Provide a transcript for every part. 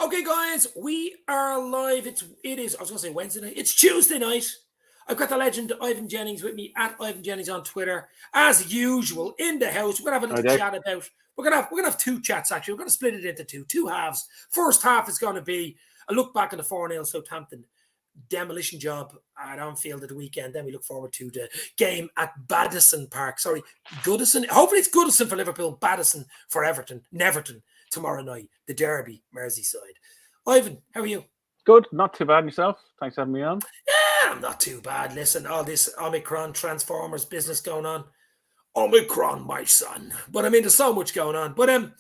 Okay, guys, we are live. It is. I was going to say Wednesday night. It's Tuesday night. I've got the legend Ivan Jennings with me at Ivan Jennings on Twitter, as usual. In the house, we're gonna have a little chat about. We're gonna have two chats actually. We're gonna split it into two halves. First half is going to be a look back at the 4-0 Southampton demolition job at Anfield at the weekend. Then we look forward to the game at Goodison Park. Sorry, Goodison. Hopefully it's Goodison for Liverpool, Goodison for Everton, Neverton tomorrow night. The derby, Merseyside. Ivan, how are you? Good, not too bad yourself. Thanks for having me on. Yeah, I'm not too bad. Listen, all this Omicron Transformers business going on. Omicron, my son. But I mean, there's so much going on. But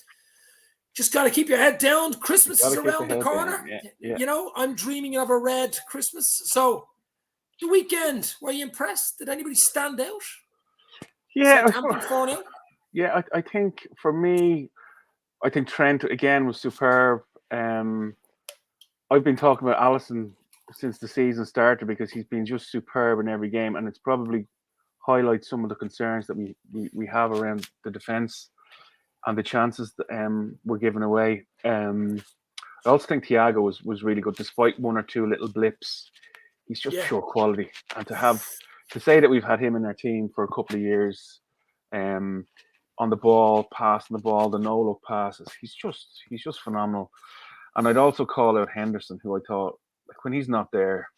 just got to keep your head down. Christmas is around the corner. Yeah. You know, I'm dreaming of a red Christmas. So, the weekend, were you impressed? Did anybody stand out? Yeah. Southampton 4-0? Yeah, I think for me, I think Trent, again, was superb. I've been talking about Alisson since the season started because he's been just superb in every game, and it's probably highlights some of the concerns that we have around the defence and the chances that we're giving away. I also think Thiago was really good, despite one or two little blips. He's just pure quality, and to say that we've had him in our team for a couple of years, on the ball, passing the ball, the no-look passes, he's just phenomenal. And I'd also call out Henderson, who I thought, like, when he's not there,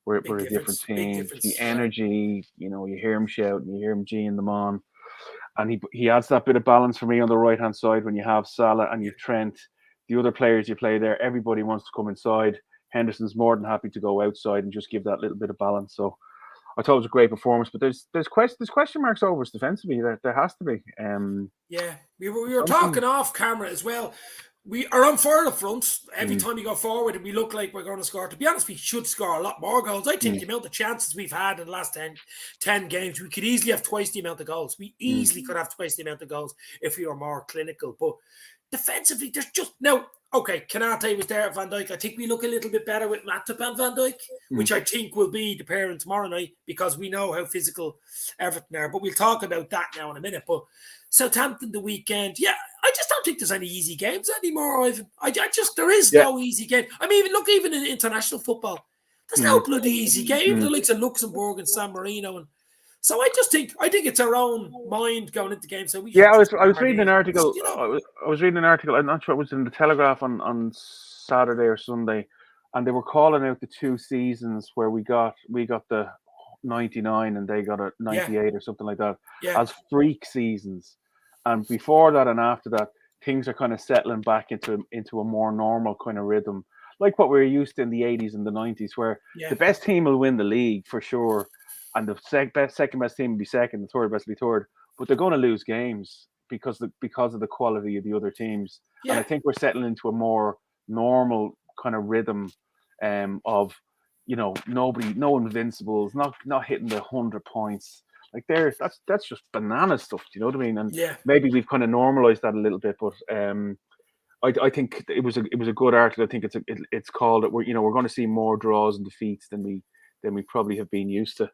we're a different team. The energy, you hear him shout, and you hear him geeing them on. And he adds that bit of balance for me on the right-hand side when you have Salah and you've Trent. The other players you play there, everybody wants to come inside. Henderson's more than happy to go outside and just give that little bit of balance. So I thought it was a great performance, but there's question marks over us defensively. There has to be. We were talking off camera as well. We are on fire up front. Every time we go forward, we look like we're going to score. To be honest, we should score a lot more goals. I think the amount of chances we've had in the last 10 games, we could easily have twice the amount of goals. We easily could have twice the amount of goals if we were more clinical. But defensively, there's just no. Okay, Kanate was there at Van Dijk. I think we look a little bit better with Matip and Van Dijk, which I think will be the pairing tomorrow night because we know how physical Everton are. But we'll talk about that now in a minute. But Southampton the weekend, I just don't think there's any easy games anymore, Ivan. There is no easy game. I mean, look, even in international football, there's no bloody easy game. Even the likes of Luxembourg and San Marino, and so I think it's our own mind going into games. So I was reading an article. I was reading an article. I'm not sure it was in the Telegraph on Saturday or Sunday, and they were calling out the 2 seasons where we got the 99 and they got a 98 or something like that as freak seasons. And before that and after that, things are kind of settling back into a more normal kind of rhythm, like what we were used to in the 80s and the 90s, where the best team will win the league for sure, and the second best team will be second, the third best will be third, but they're going to lose games because of the quality of the other teams. And I think we're settling into a more normal kind of rhythm of, no invincibles, not hitting the 100 points. Like that's just banana stuff. Do you know what I mean? And maybe we've kind of normalized that a little bit, but I think it was a good article. I think it's called that we're going to see more draws and defeats than we probably have been used to,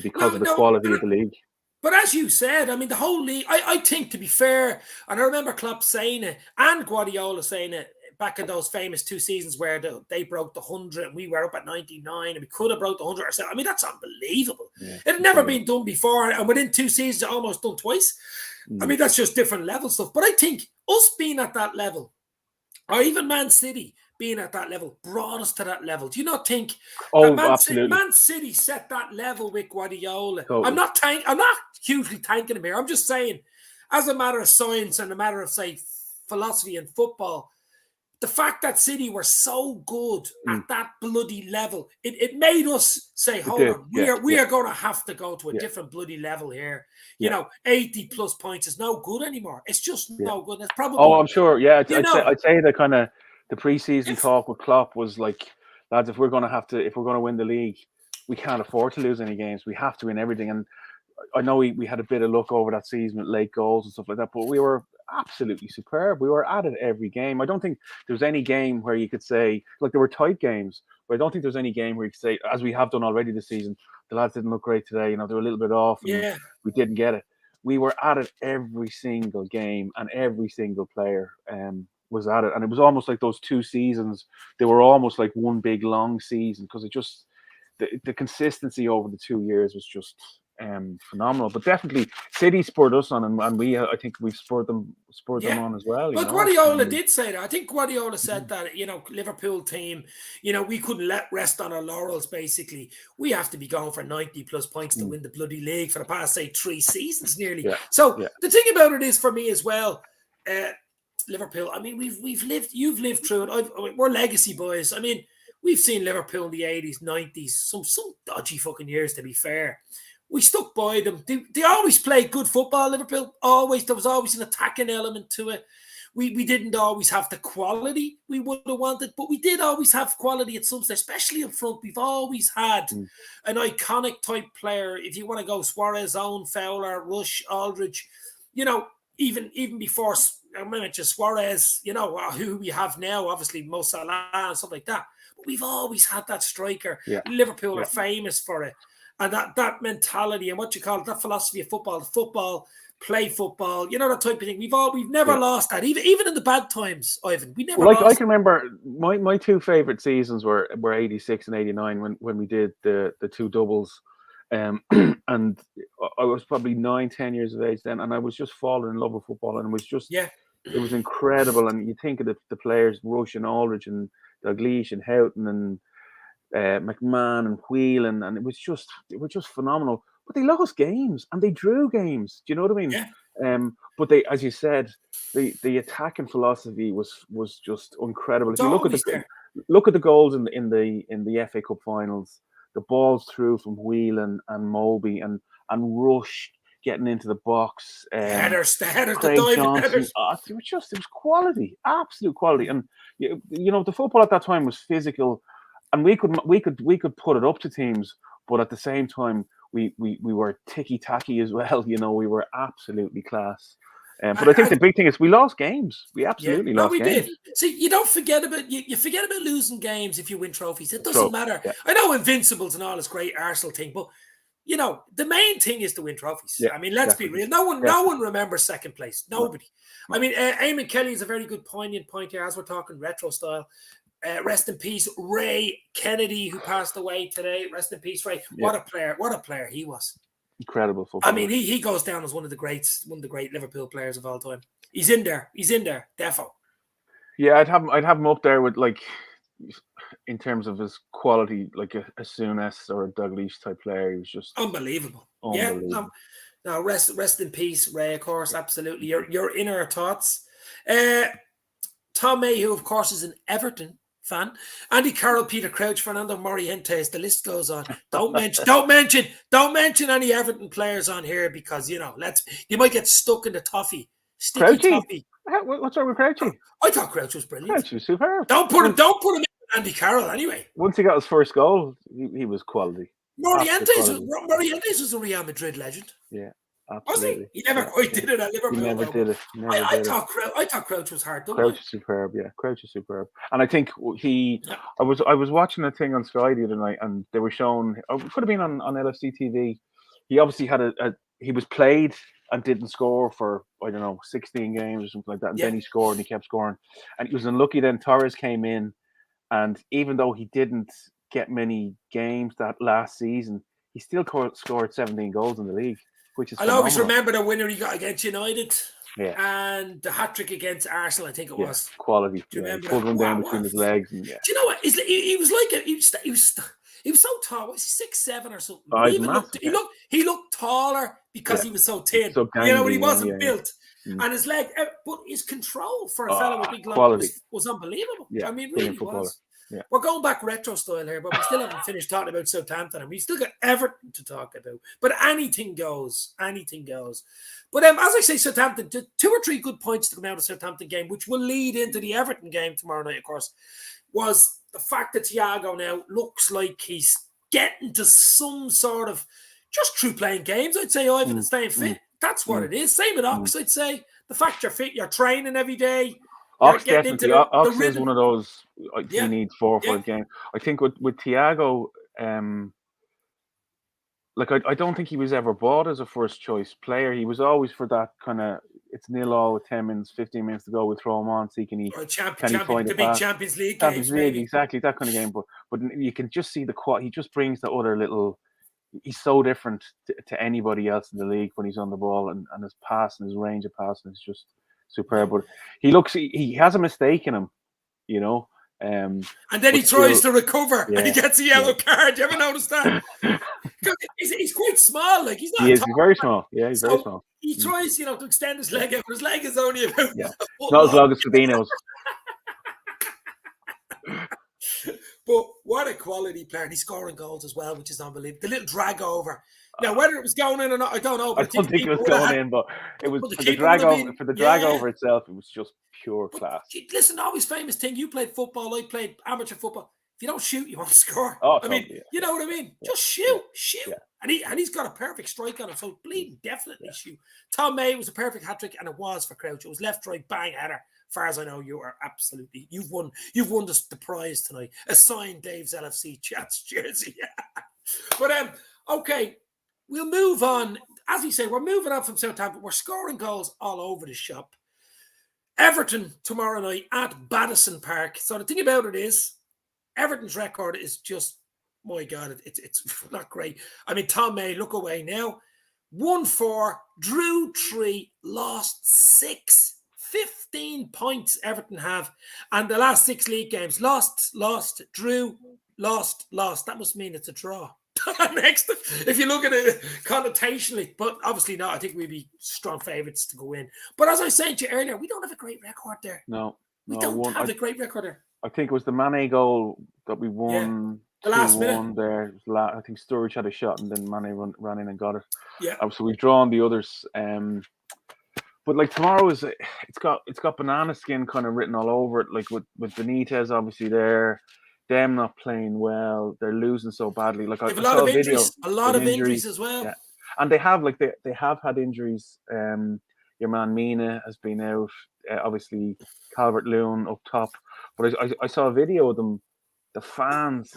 because of the quality of the league. But as you said, I mean, the whole league, I think, to be fair, and I remember Klopp saying it and Guardiola saying it back in those famous 2 seasons where they broke the 100 and we were up at 99 and we could have broke the 100 ourselves. I mean, that's unbelievable. It had never been done before, and within 2 seasons, it almost done twice. I mean, that's just different level stuff. But I think us being at that level, or even Man City being at that level, brought us to that level. Do you not think that Man City set that level with Guardiola? Totally. I'm not hugely thanking him here. I'm just saying, as a matter of science and a matter of, say, philosophy and football, the fact that City were so good at that bloody level, it made us say, hold on, we are going to have to go to a different bloody level here. 80 plus points is no good anymore. It's just no good. It's probably. Oh, I'm sure. Yeah, I'd say the kind of the preseason talk with Klopp was like, lads, if we're going to win the league, we can't afford to lose any games. We have to win everything. And I know we had a bit of luck over that season with late goals and stuff like that, but we were absolutely superb. We were at it every game. I don't think there was any game where you could say, like, there were tight games, but I don't think there's any game where you could say, as we have done already this season, the lads didn't look great today. They were a little bit off and we didn't get it. We were at it every single game and every single player. was at it, and it was almost like those 2 seasons. They were almost like one big long season because it just the consistency over the 2 years was just phenomenal. But definitely, City spurred us on, and we I think we've spurred them on as well. Well, Guardiola did say that. I think Guardiola said that, Liverpool team, we couldn't rest on our laurels, basically. We have to be going for 90 plus points to win the bloody league for the past, say, 3 seasons nearly. So the thing about it is, for me as well, Liverpool, I mean, you've lived through it. We're legacy boys. I mean, we've seen Liverpool in the 80s, 90s, some dodgy fucking years, to be fair. We stuck by them. They always played good football, Liverpool. Always. There was always an attacking element to it. We didn't always have the quality we would have wanted, but we did always have quality at some stage, especially up front. We've always had an iconic type player. If you want to go Suarez, Owen, Fowler, Rush, Aldridge, even before I mentioned Suarez, who we have now, obviously Mo Salah and stuff like that. But we've always had that striker. Yeah. Liverpool are famous for it. And that mentality and what you call it, that philosophy of football, play football, that type of thing. We've never lost that, even in the bad times, Ivan. We never lost. I can remember my 2 favorite seasons were 86 and 89 when we did the 2 doubles. And I was probably 9-10 years of age then, and I was just falling in love with football, and it was just it was incredible. And you think of the players, Rush and Aldridge and Dalglish and Houghton and McMahon and Whelan, and it was just phenomenal. But they lost games and they drew games. Do you know what I mean? Yeah. But they, as you said, the attacking philosophy was just incredible. If you look at the goals in the FA Cup finals, the balls through from Whelan and Moby and Rush getting into the box. Headers, Craig Johnson. It was quality, absolute quality. And the football at that time was physical. And we could put it up to teams, but at the same time, we were ticky-tacky as well. We were absolutely class. But I think the big thing is we lost games. We absolutely lost games. We did. See, you don't forget about you forget about losing games if you win trophies. It doesn't matter. Yeah. I know Invincibles and all this great Arsenal thing, but the main thing is to win trophies. Yeah, I mean, let's be real. No one remembers second place. Nobody. No. I mean, Eamon Kelly is a very good poignant point here as we're talking retro style. Rest in peace, Ray Kennedy, who passed away today. Rest in peace, Ray. What a player! What a player he was. Incredible football. I mean, he goes down as one of the great Liverpool players of all time. He's in there, defo. Yeah, I'd have him up there with, like, in terms of his quality, like a Souness or a Dalglish type player. He was just unbelievable. Yeah. No, rest in peace, Ray. Of course, absolutely. Your inner thoughts. Tom Mayhew, of course, is an Everton fan. Andy Carroll, Peter Crouch, Fernando Morientes, the list goes on. Don't mention any Everton players on here because you might get stuck in the toffee. Sticky toffee. What's wrong with Crouchy? I thought Crouch was brilliant. Crouch was superb. Don't put him in Andy Carroll anyway. Once he got his first goal, he was quality. Morientes was a Real Madrid legend. Yeah. Was Absolutely. he? He never quite did it at Liverpool. He never did it. I thought Crouch was hard. Crouch is superb. Yeah, Crouch is superb. And I think I was watching a thing on Sky the other night, and they were showing. It could have been on LFC TV. He obviously had he was played and didn't score for 16 games or something like that, and then he scored and he kept scoring. And he was unlucky. Then Torres came in, and even though he didn't get many games that last season, he still scored 17 goals in the league. I'll always remember the winner he got against United, and the hat trick against Arsenal. I think it was quality. Do you remember? He pulled one down between his legs. And, Do you know what? He was like he was so tall. Was he 6'7" or something? He looked taller because he was so thin. So gangly, but he wasn't built. And his leg, but his control for a fellow with big legs was unbelievable. Yeah, I mean, really was. Yeah. We're going back retro style here, but we still haven't finished talking about Southampton, and we still got Everton to talk about. But anything goes. But as I say, Southampton, 2 or 3 good points to come out of the Southampton game, which will lead into the Everton game tomorrow night, of course, was the fact that Thiago now looks like he's getting to some sort of just through playing games. I'd say Ivan and staying fit. That's what it is. Same with Ox, I'd say. The fact you're fit, you're training every day. Ox definitely. Ox is one of those you need 4 or 5 games. I think with Thiago, like I don't think he was ever bought as a first choice player. He was always for that kind of it's 0-0 with 10 minutes, 15 minutes to go. We'll throw him on, see can he find the a big pass. Champions League Champions games, League, maybe. exactly that kind of game. But you can just see the quad. He just brings the other little. He's so different to anybody else in the league when he's on the ball, and his pass and his range of passing is just superb. But he has a mistake in him, you know. And then he tries to recover and he gets a yellow card. You ever notice that? He's quite small, like he's not. He's very small. Yeah, he's very small. He tries, to extend his leg out, but his leg is only about not as long as Fabinho's. But what a quality player. And he's scoring goals as well, which is unbelievable. The little drag over. Now, whether it was going in or not, I don't know. But I don't think it was going in, but it was for the drag over. For the drag over itself, it was just pure class. Listen, always famous thing. You played football. I played amateur football. If you don't shoot, you won't score. Oh, I mean, you know what I mean? Yeah. Just shoot. Yeah. And he's got a perfect strike on him. So bleeding, definitely shoot. Tom May was a perfect hat trick, and it was for Crouch. It was left, right, bang, header. As far as I know, you are absolutely you've won the prize tonight. A signed Dave's LFC Chats jersey. But okay, we'll move on. As we say, we're moving on from Southampton. We're scoring goals all over the shop. Everton tomorrow night at Goodison Park. So the thing about it is, Everton's record is just, my God, it's not great. I mean, Tom May, look away now. 1-4, drew 3, lost 6. 15 points Everton have, and the last 6 league games, lost, drew, lost. That must mean it's a draw. Next, if you look at it connotationally, but obviously not. I think we'd be strong favourites to go in. But as I was saying to you earlier, we don't have a great record there. No, we don't have a great record there. I think it was the Mane goal that we won. The last minute there. I think Sturridge had a shot, and then Mane ran in and got it. Yeah. So we've drawn the others. But like tomorrow it's got banana skin kind of written all over it. Like with Benitez obviously there, them not playing well, they're losing so badly. Like I saw a video, a lot of injuries as well. Yeah. And they have had injuries. Your man Mina has been out. Obviously Calvert-Lewin up top. But I saw a video of them. The fans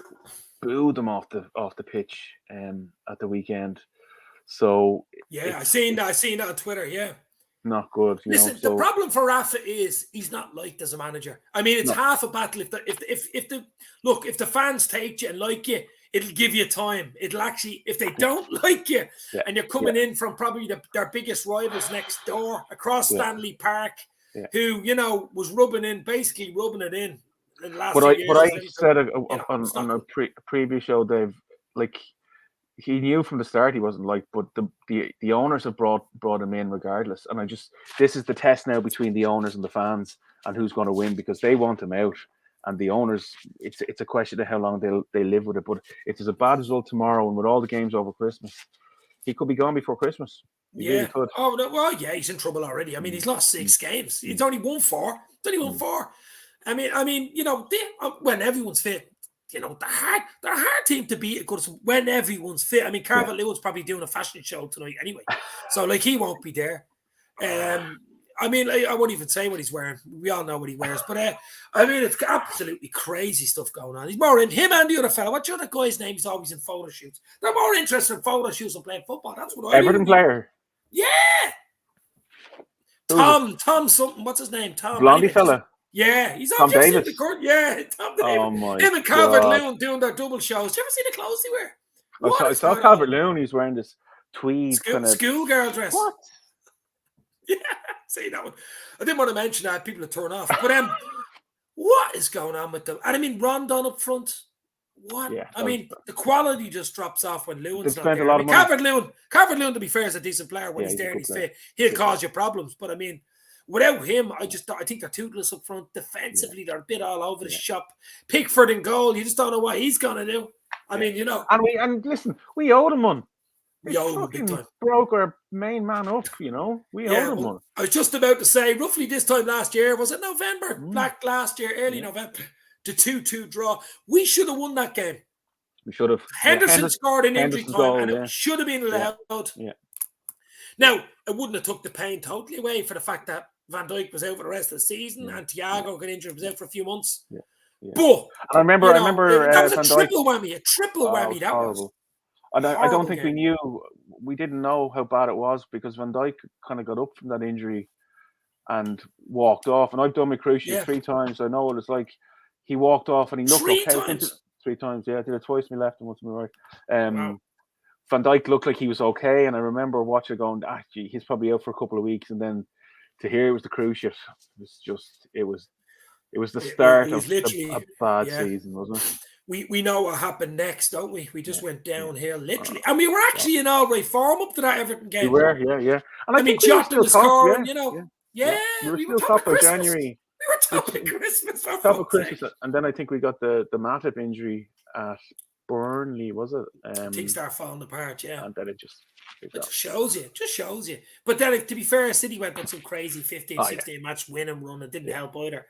booed them off the pitch at the weekend. So I seen that on Twitter. Yeah. Not good. Listen, the problem for Rafa is he's not liked as a manager. I mean, it's half a battle. If the fans take you and like you, it'll give you time. It'll actually, if they don't like you, and you're coming in from probably their biggest rivals next door across Stanley Park, who was rubbing it in. Last but I years, said on a previous show, Dave, like. He knew from the start he wasn't liked, but the owners have brought him in regardless. And this is the test now between the owners and the fans and who's going to win, because they want him out. And the owners, it's a question of how long they live with it. But if there's a bad result tomorrow and with all the games over Christmas, he could be gone before Christmas. He really could. Oh, well, yeah, he's in trouble already. I mean, he's lost 6 games. He's only won 4. I mean, when everyone's fit, they're a hard team to beat at Goodison when everyone's fit. I mean, Calvert-Lewin's probably doing a fashion show tonight anyway, so he won't be there. I mean, I won't even say what he's wearing. We all know what he wears, but I mean, it's absolutely crazy stuff going on. He's more in him and the other fella. What's the other guy's name? He's always in photo shoots. They're more interested in photo shoots than playing football. That's what Everton player. Yeah. Tom something. What's his name? Tom. Blondie fella. Yeah, he's Tom Davis. Yeah, Tom Davis. Oh my Him and Calvert-Lewin doing their double shows. Did you ever see the clothes they wear? I saw Calvert-Lewin. He's wearing this tweed schoolgirl dress. What? Yeah, see that one. I didn't want to mention that. People would turn off. But what is going on with them? And I mean, Rondon up front. What? Yeah, I mean, the quality just drops off when Lewin's not there. Calvert-Lewin, to be fair, is a decent player when he's there and he's fit. He'll cause you problems. But I mean, without him, I think they're toothless up front. Defensively, they're a bit all over the shop. Pickford in goal, you just don't know what he's going to do. I mean, And listen, we owed him one. We owed him big time. Broke our main man up, We owed him one. I was just about to say, roughly this time last year, was it November? Last year, early November, the 2-2 draw. We should have won that game. We should have. Henderson scored in injury time, and it should have been allowed. Yeah. Now, it wouldn't have took the pain totally away for the fact that Van Dijk was out for the rest of the season and Thiago got injured, was out for a few months. Yeah. But I remember that was Van a triple whammy. A triple whammy that horrible. was. And I don't think game. we didn't know how bad it was because Van Dijk kind of got up from that injury and walked off. And I've done my cruciate Yeah. 3 times. I know what it's like. He walked off and he looked 3 okay. times. 3 times, yeah. I did it twice to my left and once to my right. Wow. Van Dijk looked like he was okay, and I remember watching going, gee, he's probably out for a couple of weeks, and then to hear it was the cruciate, it was the start It was of literally, a bad yeah. season, wasn't it? We know what happened next, don't we? We just went downhill, literally. And we were actually in all right form up to that Everton game. We were, yeah. And I mean, think we were Jota still was top, scoring, yeah. We were still top of by Christmas. January. We were top of Christmas. Top of Christmas. And then I think we got the Matip injury at Burnley, was it? Things start falling apart, yeah. And then it just shows you. But then, to be fair, City went on some crazy 15, 16 match winning run. It didn't help either.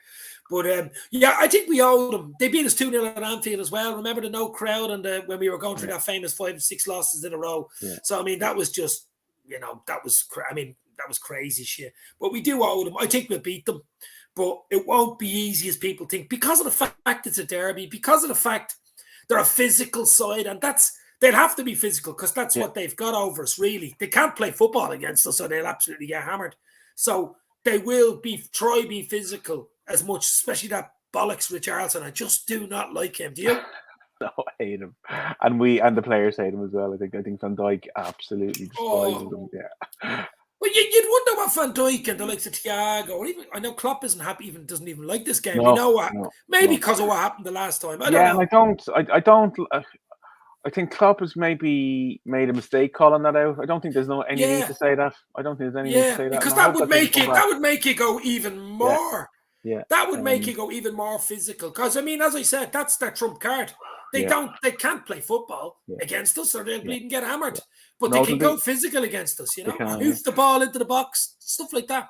But yeah, I think we owed them. They beat us 2-0 at Anfield as well. Remember the no crowd and when we were going through that famous 5-6 losses in a row. Yeah. So I mean, that was just, that was crazy shit. But we do owe them. I think we'll beat them, but it won't be easy as people think because of the fact it's a derby, because of the fact they're a physical side, and they'll have to be physical because that's what they've got over us, really. They can't play football against us, so they'll absolutely get hammered. So they will try be physical as much, especially that bollocks Richarlison. I just do not like him. Do you? No, I hate him. And the players hate him as well. I think Van Dijk absolutely despises him. Yeah. Well, you'd wonder what Van Dijk and the likes of Thiago, or even, I know Klopp isn't happy, doesn't even like this game. No, you know what? Maybe because of what happened the last time. I don't know. I think Klopp has maybe made a mistake calling that out. I don't think there's any need to say that. I don't think there's any need to say that. Because that would make it go even more. Yeah. That would make it go even more physical. Because I mean, as I said, that's their trump card. They can't play football against us, or they'll bleed and get hammered. But they can go physical against us, hoof the ball into the box, stuff like that.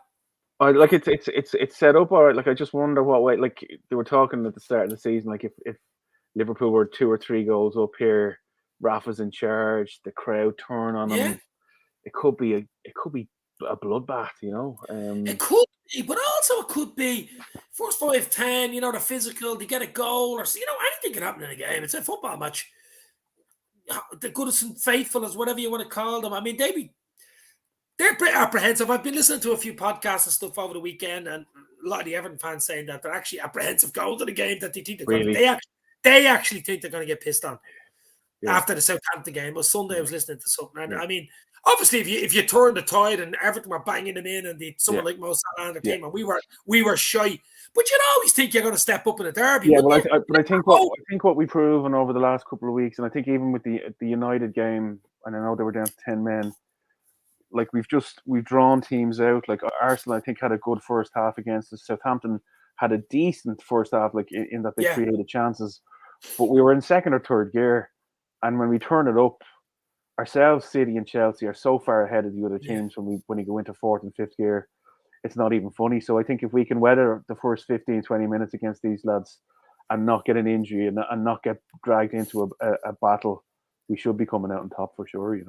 Like it's set up all right. Like I just wonder what way. Like they were talking at the start of the season, like if Liverpool were 2 or 3 goals up here, Rafa's in charge, the crowd turn on him. It could be a bloodbath, It could be, but also it could be first 5-10. The physical, they get a goal, or anything can happen in a game. It's a football match. The Goodison faithful, whatever you want to call them. I mean, they're pretty apprehensive. I've been listening to a few podcasts and stuff over the weekend, and a lot of the Everton fans saying that they're actually apprehensive going to the game, that they think they actually think they're going to get pissed on after the Southampton game. Well, Sunday I was listening to something, and I mean, obviously, if you turn the tide and Everton were banging them in, and someone like Mo Salah on their team, and we were shy, but you'd always think you're going to step up in a derby. Yeah, well, I think what we've proven over the last couple of weeks, and I think even with the United game, and I know they were down to 10 men. Like we've drawn teams out. Like Arsenal, I think had a good first half against us. Southampton had a decent first half, like in that they created chances, but we were in second or third gear, and when we turn it up, ourselves, City and Chelsea are so far ahead of the other teams when you go into fourth and fifth gear, it's not even funny. So I think if we can weather the first 15, 20 minutes against these lads and not get an injury and not get dragged into a battle, we should be coming out on top for sure.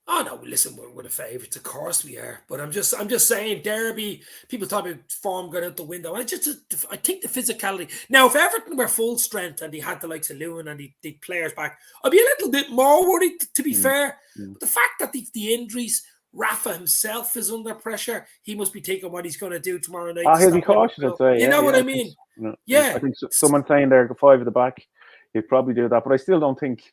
Oh no! Listen, we're the favourites, of course we are. But I'm just saying, derby. People talk about form going out the window. I think the physicality. Now, if Everton were full strength and they had the likes of Lewin and the players back, I'd be a little bit more worried. To be fair, but the fact that the injuries, Rafa himself is under pressure. He must be thinking what he's going to do tomorrow night. He'll be cautious, I'd say. You know what I mean? I think someone saying there, go 5 at the back, he'd probably do that. But I still don't think,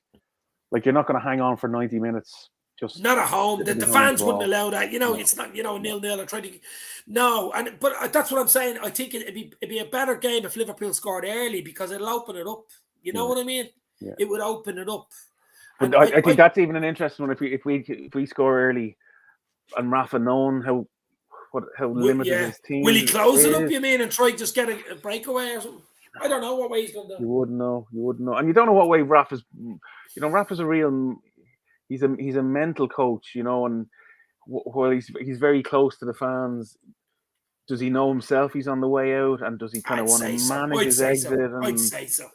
like, you're not going to hang on for 90 minutes. Just not at home. The fans wouldn't allow that. It's not 0-0 or trying to. No, but that's what I'm saying. I think it'd be a better game if Liverpool scored early because it'll open it up. You know what I mean? Yeah. It would open it up. But I think that's even an interesting one. If we score early, and Rafa knowing how limited his team. Will he close it up? You mean, and try just get a breakaway or something? I don't know what way he's going to do. You wouldn't know, and you don't know what way Rafa's. Rafa's a real. He's a mental coach, and while he's very close to the fans, does he know himself he's on the way out, and does he kind of want to manage his exit? I'd say so.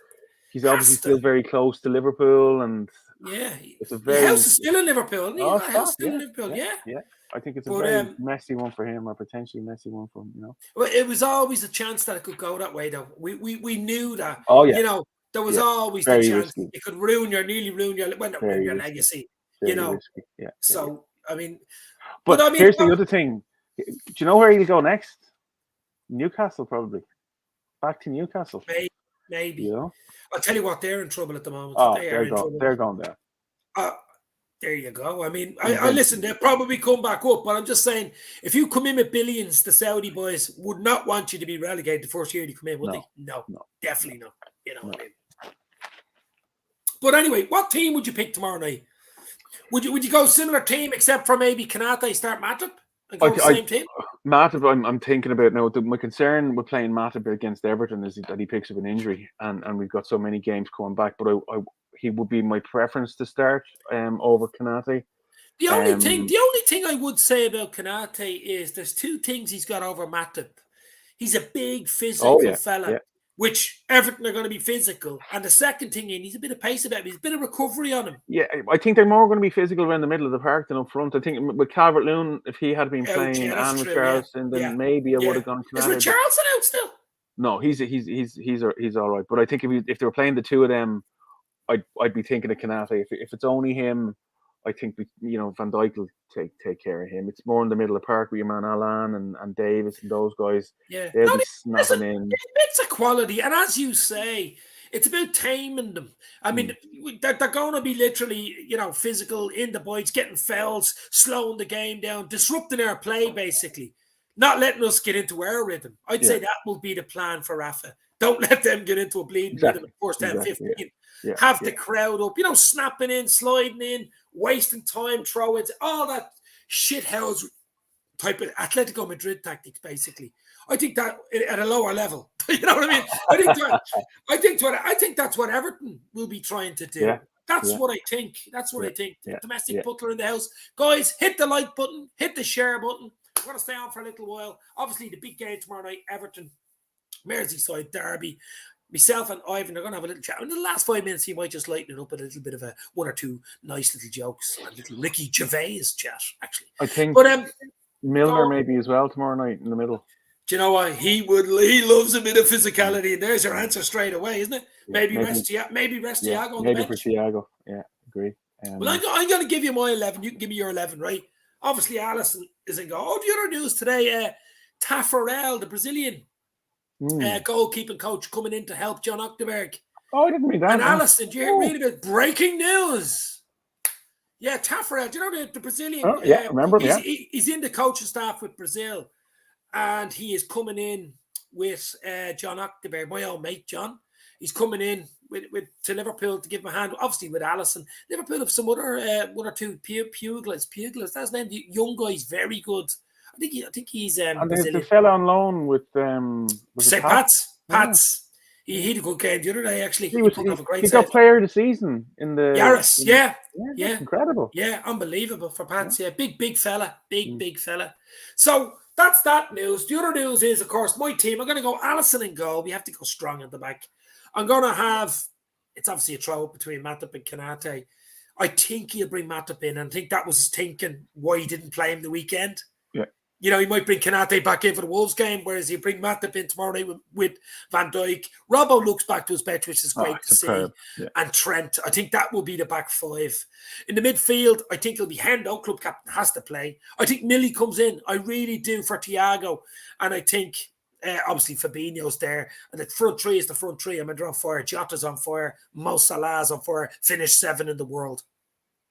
He's obviously still very close to Liverpool, and it's a very. The house is still in Liverpool. Isn't he? The house still in Liverpool. Yeah. I think it's a very messy one for him, or potentially messy one for him. Well, it was always a chance that it could go that way, though. We knew that. Oh yeah. there was always the Very chance risky. it could nearly ruin your, well, not ruin Very your risky. legacy, Very risky. Yeah. So, I mean, but I mean, here's the other thing. Do you know where he'll go next? Newcastle, probably. Back to Newcastle. Maybe. You know? I'll tell you what, they're in trouble at the moment. Oh, They are in trouble. They're going there. There you go. I mean, I listen, they'll probably come back up, but I'm just saying, if you come in with billions, the Saudi boys would not want you to be relegated the first year you come in, would they? No, definitely not. You know what I mean? But anyway, what team would you pick tomorrow night? Would you go similar team except for maybe Kanate start Matip and go the same team? Matip, I'm thinking about now. My concern with playing Matip against Everton is that he picks up an injury, and we've got so many games coming back. But he would be my preference to start over Kanate. The only thing I would say about Kanate is there's two things he's got over Matip. He's a big physical fella, which Everton are going to be physical. And the second thing, he needs a bit of pace about him. He's a bit of recovery on him. Yeah, I think they're more going to be physical around the middle of the park than up front. I think with Calvert-Lewin, if he had been playing and Richarlison, then maybe I would have gone Kanate. Is Richarlison out still? No, he's all right. But I think if they were playing the two of them, I'd be thinking of Kanate. If it's only him, I think Van Dijk will take care of him. It's more in the middle of the park with your man Alan and Davis and those guys. Yeah, they'll be snapping in. It's a quality, and as you say, it's about taming them. I mean, they're going to be literally, physical in the boys, getting fouls, slowing the game down, disrupting our play, basically, not letting us get into our rhythm. I'd say that will be the plan for Rafa. Don't let them get into a bleeding rhythm in the first 10, 15. Have the crowd up, snapping in, sliding in, wasting time, throw-ins, all that shithouse type of Atletico Madrid tactics, basically. I think that at a lower level. You know what I mean? I think that's what Everton will be trying to do. That's what I think. That's what I think. Domestic butler in the house. Guys, hit the like button, hit the share button. We're going to stay on for a little while. Obviously, the big game tomorrow night, Everton, Merseyside derby. Myself and Ivan are going to have a little chat. In the last 5 minutes, he might just lighten it up with a little bit of one or two nice little jokes, a little Ricky Gervais chat, actually. I think Milner maybe as well tomorrow night in the middle. Do you know what? He loves a bit of physicality, and there's your answer straight away, isn't it? Maybe rest Thiago on the bench. Maybe for Thiago, agree. Well, I'm going to give you my 11. You can give me your 11, right? Obviously, Alisson is in goal. Oh, the other news today, Taffarel, the Brazilian goalkeeping coach, coming in to help John Ockerberg. Oh, I didn't read that. And Alisson, do you read about breaking news? Yeah, Taffarel, do you know the Brazilian? Oh, yeah, remember him, he's in the coaching staff with Brazil, and he is coming in with John Ockerberg, my old mate, John. He's coming in to Liverpool to give him a hand, obviously with Alisson. Liverpool have some other one or two Pugilers. That's his name. The young guy's very good. I think he's and there's the fella on loan with say Pats. He had a good game the other day, actually. He got player of the season in the Yaris. Yeah, incredible. Yeah, unbelievable for Pats. Yeah, big fella, big fella. So that's that news. The other news is, of course, my team. I'm going to go Alisson in goal. We have to go strong at the back. I'm going to have, it's obviously a throw between Matip and Kanate. I think he'll bring Matip in, and I think that was his thinking why he didn't play him the weekend. Yeah. He might bring Kanate back in for the Wolves game, whereas he'll bring Matip in tomorrow night with Van Dijk. Robbo looks back to his bench, which is great to see. Yeah. And Trent, I think that will be the back five. In the midfield, I think it'll be Hendo, club captain, has to play. I think Millie comes in. I really do for Thiago. And I think, obviously, Fabinho's there. And the front three is the front three. I mean, they're on fire. Jota's on fire. Mo Salah's on fire. Finished 7 in the world.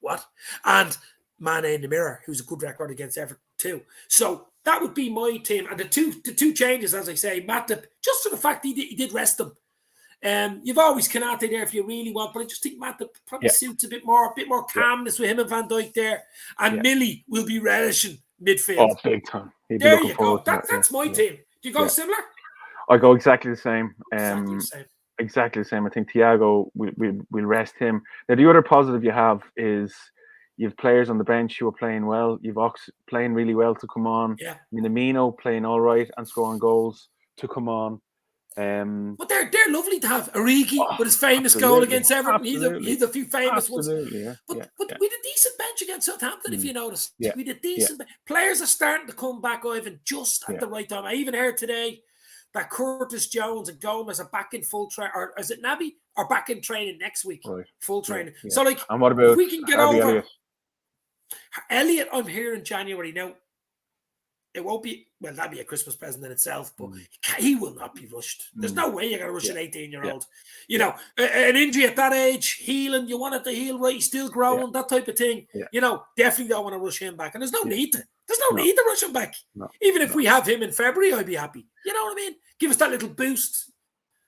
What? And Mane in the mirror, who's a good record against Everton too. So that would be my team. And the two changes, as I say, Matip, just for the fact he did rest them. You've always Kanate there if you really want, but I just think Matip probably suits a bit more calmness with him and Van Dijk there. And Millie will be relishing midfield. Oh, big time. There you go. That's my team. Do you go similar? I go exactly the same. Exactly the same. I think Thiago, we'll rest him. Now, the other positive you have is you have players on the bench who are playing well. You've Ox playing really well to come on. Yeah. Minamino playing all right and scoring goals to come on. But they're lovely to have. Origi with his famous goal against Everton. He's a few famous ones. Yeah. But with a decent bench against Southampton, if you notice. With a decent players are starting to come back, Ivan, just at the right time. I even heard today that Curtis Jones and Gomez are back in full train, or is it Naby? Are back in training next week. Right. Full training. Yeah. So, like, and what if about we can get Harvey over Elliott? Elliot, I'm here in January. Now, it won't be, well, that'd be a Christmas present in itself, but he will not be rushed. There's no way you're going to rush an 18-year-old. You know, an injury at that age, healing, you want it to heal right, he's still growing, that type of thing. You know, definitely don't want to rush him back. And there's no need to. There's no need to rush him back. Even if we have him in February, I'd be happy. You know what I mean? Give us that little boost.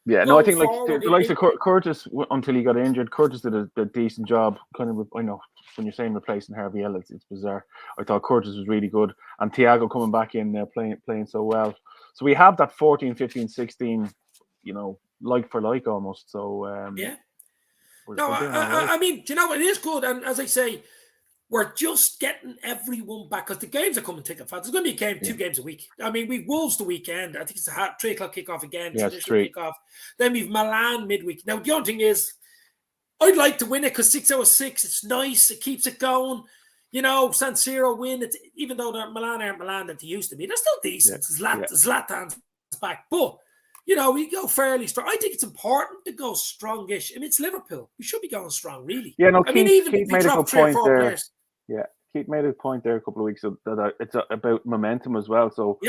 Yeah, no, I think like the likes of Curtis, until he got injured, Curtis did a decent job. Kind of, I know when you're saying replacing Harvey Elliott, it's bizarre. I thought Curtis was really good, and Thiago coming back in there playing so well. So we have that 14, 15, 16, you know, like for like almost. So I mean, you know, it is good, and as I say, we're just getting everyone back because the games are coming thick and fast. There's going to be a game, 2 games a week. I mean, we've Wolves the weekend. I think it's a 3 o'clock kickoff again. Yeah, traditional kickoff. Then we've Milan midweek. Now, the only thing is, I'd like to win it because 6 out of 6, it's nice. It keeps it going. You know, San Siro win. It's, even though Milan aren't Milan that they used to be, they're still decent. Zlatan's back. But, you know, we go fairly strong. I think it's important to go strongish. I mean, it's Liverpool. We should be going strong, really. Yeah, no, I mean, even if we drop 3 or 4 players. Yeah, Keith made a point there a couple of weeks ago that it's about momentum as well. So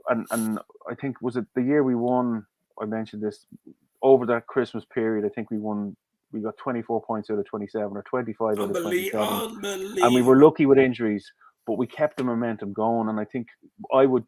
and I think, was it the year we won? I mentioned this over that Christmas period. I think we got 24 points out of 27 or 25 out of 27, and we were lucky with injuries, but we kept the momentum going. And I think I would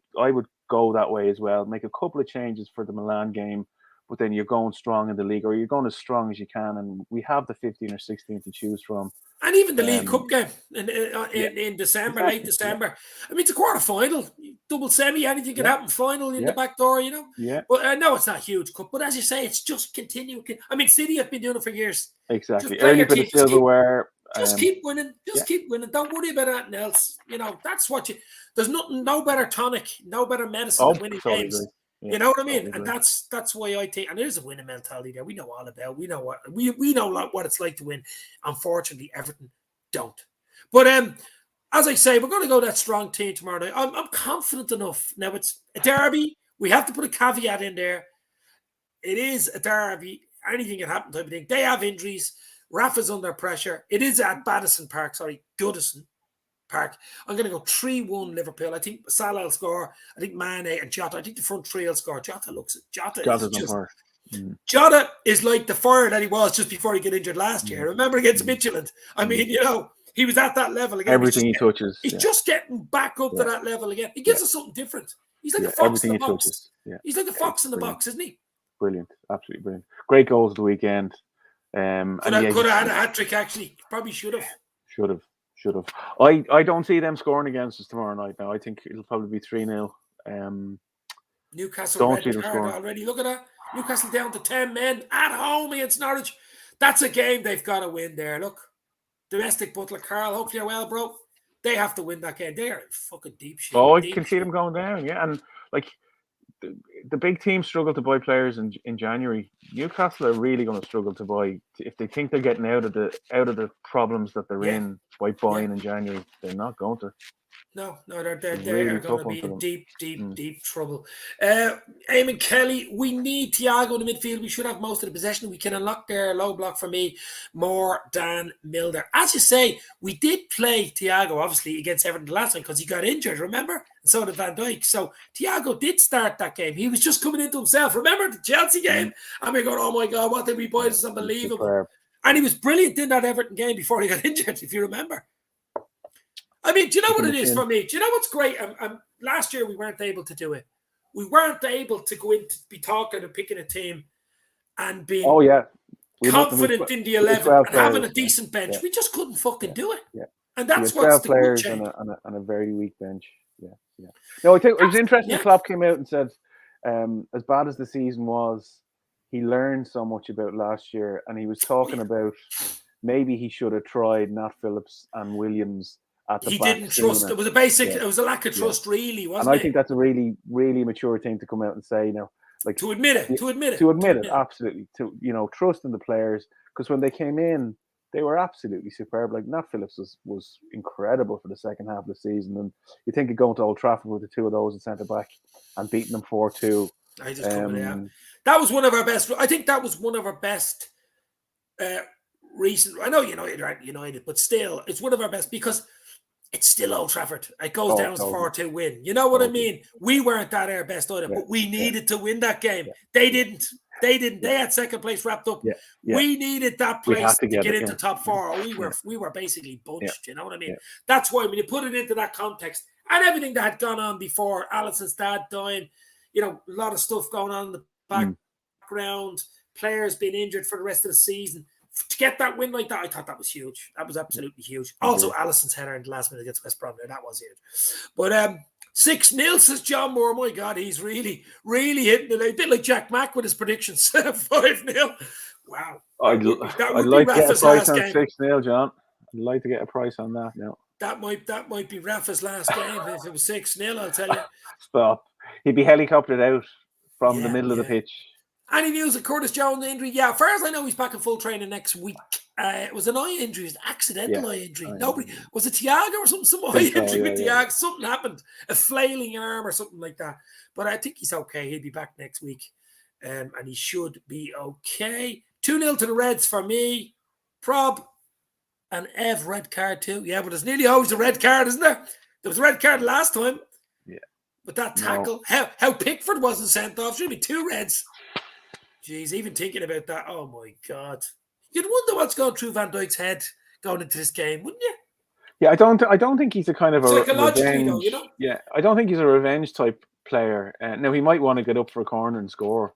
go that way as well. Make a couple of changes for the Milan game, but then you're going strong in the league, or you're going as strong as you can. And we have the 15 or 16 to choose from. And even the League Cup game in December, late December. I mean, it's a quarter final, double semi, anything can happen. Final in the back door, you know. But I know it's not a huge cup, but as you say, it's just continuing. I mean, City have been doing it for years. Exactly. Early bit of silverware. Just keep winning. Keep winning. Don't worry about anything else. You know, that's what you. There's no better tonic, no better medicine than winning games. Yeah, you know what I mean? And that's why I think, and there's a winning mentality there. We know all about. We know what it's like to win. Unfortunately, Everton don't. But as I say, we're going to go that strong team tomorrow night. I'm confident enough. Now it's a derby. We have to put a caveat in there. It is a derby. Anything can happen type of thing. They have injuries. Rafa's under pressure. It is at Goodison Park. I'm going to go 3-1 Liverpool. I think Salah will score. I think Mane and Jota. I think the front three will score. Jota is like the fire that he was just before he got injured last year. Remember against Midtjylland? I mean, you know, he was at that level again. Everything he touches. He's just getting back up to that level again. He gives us something different. He's like the fox in the box. He's like the fox in the box, isn't he? Brilliant. Absolutely brilliant. Great goals of the weekend. Could have had a hat-trick, actually. Probably should have. Should have. I don't see them scoring against us tomorrow night now. I think it'll probably be 3-0. Newcastle red card already. Look at that. Newcastle down to 10 men at home against Norwich. That's a game they've got to win there. Look. Domestic Butler, Carl. Hopefully you're well, bro. They have to win that game. They are fucking deep shit. Oh, I can see them going down, yeah. And like the big teams struggle to buy players in January. Newcastle are really going to struggle to buy if they think they're getting out of the problems that they're in by buying in January. They're not going to. No, they're really going to be in deep trouble. Eamon Kelly, we need Thiago in the midfield. We should have most of the possession. We can unlock their low block for me more than Milner. As you say, we did play Thiago, obviously, against Everton the last time because he got injured, remember? And so did Van Dijk. So Thiago did start that game. He was just coming into himself. Remember the Chelsea game? And we're going, oh my God, what did we buy? This is unbelievable. And he was brilliant in that Everton game before he got injured, if you remember. I mean, do you know what it is for me? Do you know what's great? Last year, we weren't able to do it. We weren't able to go in to be talking and picking a team and being confident in the 11 and having a decent bench. We just couldn't fucking do it. Yeah. And that's what's the good change. On a very weak bench. Yeah. No, I think it was interesting. Klopp came out and said, as bad as the season was, he learned so much about last year. And he was talking about maybe he should have tried Nat Phillips and Williams. He didn't trust. It was a basic. It was a lack of trust, really, wasn't it? And I think that's a really, really mature thing to come out and say. You know, like to admit it, absolutely. To trust in the players, because when they came in, they were absolutely superb. Like Nat Phillips was incredible for the second half of the season, and you think of going to Old Trafford with the two of those at centre back and beating them 4-2. I just coming out. That was one of our best. I think that was one of our best recent. I know United aren't United, but still, it's one of our best because it's still Old Trafford. It goes down as a 4-2 win. You know what I mean? We weren't that our best either, but we needed to win that game. They didn't. They didn't. They had second place wrapped up. We needed that place to get into top 4. We were basically bunched. You know what I mean? That's why when you put it into that context and everything that had gone on before, Alisson's dad dying, a lot of stuff going on in the background, players being injured for the rest of the season. To get that win like that, I thought that was huge. That was absolutely huge. Also, Alisson's header in the last minute against West Brom there, that was huge. But 6-0 says John Moore. My God, he's really, really hitting it. A bit like Jack Mack with his predictions. 5-0. Wow. I'd like to get a price on 6-0, John. I'd like to get a price on that now. That might be Rafa's last game if it was 6-0, I'll tell you. Stop. He'd be helicoptered out from the middle of the pitch. Any news of Curtis Jones' injury? Yeah, as far as I know, he's back in full training next week. It was an eye injury, it was an accidental eye injury. Was it Thiago or something? Some eye injury with Thiago. Something happened, a flailing arm or something like that. But I think he's okay. He'll be back next week, and he should be okay. 2-0 to the Reds for me. Prob and Ev red card too. Yeah, but there's nearly always a red card, isn't there? There was a red card last time. Yeah. But that tackle, how Pickford wasn't sent off, should be 2 reds. Jeez, even thinking about that, oh my God. You'd wonder what's going through Van Dijk's head going into this game, wouldn't you? Yeah, I don't think he's a kind of a psychologically revenge. Though, Yeah, I don't think he's a revenge type player. Now, he might want to get up for a corner and score.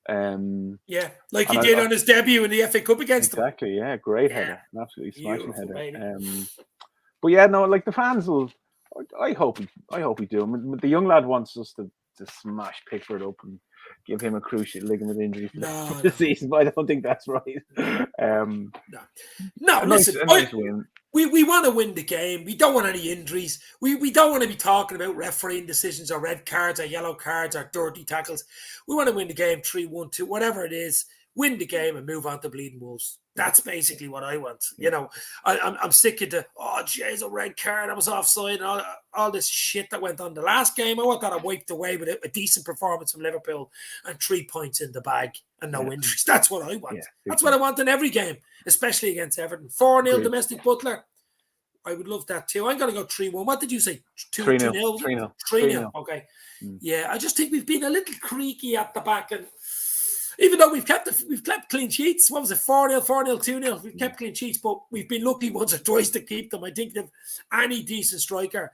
Like he did on his debut in the FA Cup against them. Exactly, yeah. Great header. An absolutely smashing header. But yeah, no, like the fans will... I hope we do. I mean, the young lad wants us to smash Pickford up and give him a cruciate ligament injury for the season, but I don't think that's right. Listen, we want to win the game. We don't want any injuries. We don't want to be talking about refereeing decisions or red cards or yellow cards or dirty tackles. We want to win the game 3-1, 2, whatever it is. Win the game and move on to Bleeding Wolves. That's basically what I want. I'm sick of the, a red card, I was offside, and all this shit that went on the last game. I want that I wiped away with a decent performance from Liverpool and 3 points in the bag and no injuries. That's what I want. That's what I want in every game, especially against Everton. 4-0 domestic Butler. I would love that too. I'm going to go 3-1. What did you say? 3-0. 3-0. Okay. Yeah, I just think we've been a little creaky at the back, and even though we've kept clean sheets, what was it, 4-0, 4-0, 2-0? We've kept clean sheets, but we've been lucky once or twice to keep them. I think if any decent striker